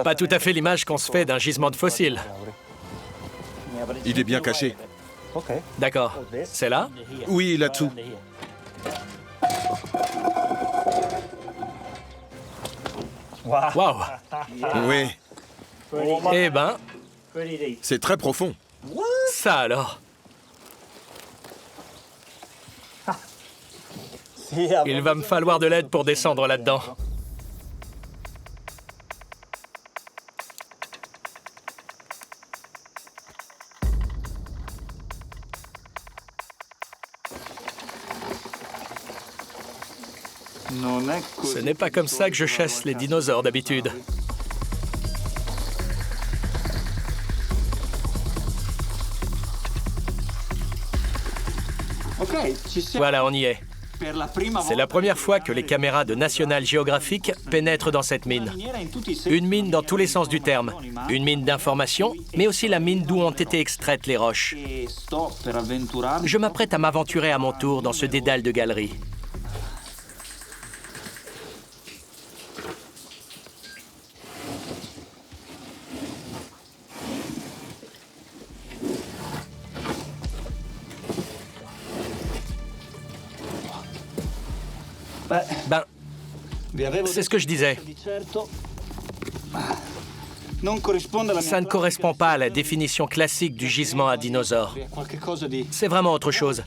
Pas tout à fait l'image qu'on se fait d'un gisement de fossiles. Il est bien caché. D'accord. C'est là? Oui, là-dessous. Waouh! Oui, Eh ben, c'est très profond. ça alors. Il va me falloir de l'aide pour descendre là-dedans. Ce n'est pas comme ça que je chasse les dinosaures d'habitude. Voilà, on y est. C'est la première fois que les caméras de National Geographic pénètrent dans cette mine. Une mine dans tous les sens du terme. Une mine d'information, mais aussi la mine d'où ont été extraites les roches. Je m'apprête à m'aventurer à mon tour dans ce dédale de galeries. Ben, c'est ce que je disais. Ça ne correspond pas à la définition classique du gisement à dinosaures. C'est vraiment autre chose.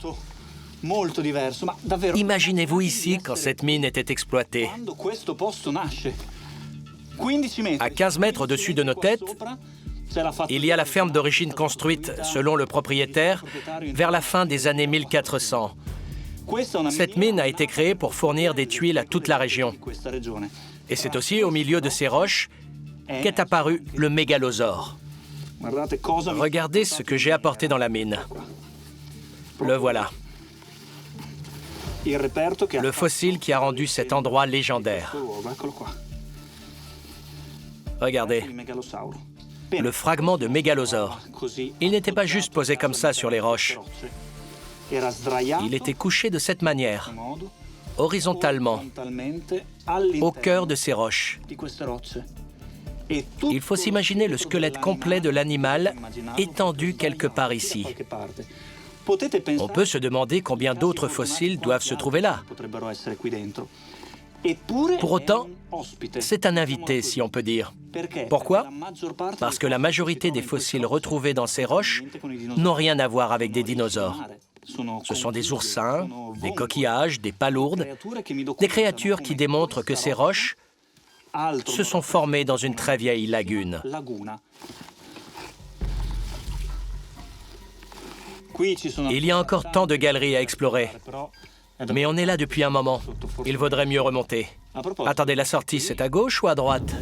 Imaginez-vous ici quand cette mine était exploitée. À 15 mètres au-dessus de nos têtes, il y a la ferme d'origine construite, selon le propriétaire, vers la fin des années 1400. Cette mine a été créée pour fournir des tuiles à toute la région. Et c'est aussi au milieu de ces roches qu'est apparu le mégalosaure. Regardez ce que j'ai apporté dans la mine. Le voilà. Le fossile qui a rendu cet endroit légendaire. Regardez. Le fragment de mégalosaure. Il n'était pas juste posé comme ça sur les roches. Il était couché de cette manière, horizontalement, au cœur de ces roches. Il faut s'imaginer le squelette complet de l'animal étendu quelque part ici. On peut se demander combien d'autres fossiles doivent se trouver là. Pour autant, c'est un invité, si on peut dire. Pourquoi? Parce que la majorité des fossiles retrouvés dans ces roches n'ont rien à voir avec des dinosaures. Ce sont des oursins, des coquillages, des palourdes, des créatures qui démontrent que ces roches se sont formées dans une très vieille lagune. Il y a encore tant de galeries à explorer. Mais on est là depuis un moment. Il vaudrait mieux remonter. Attendez, la sortie, c'est à gauche ou à droite?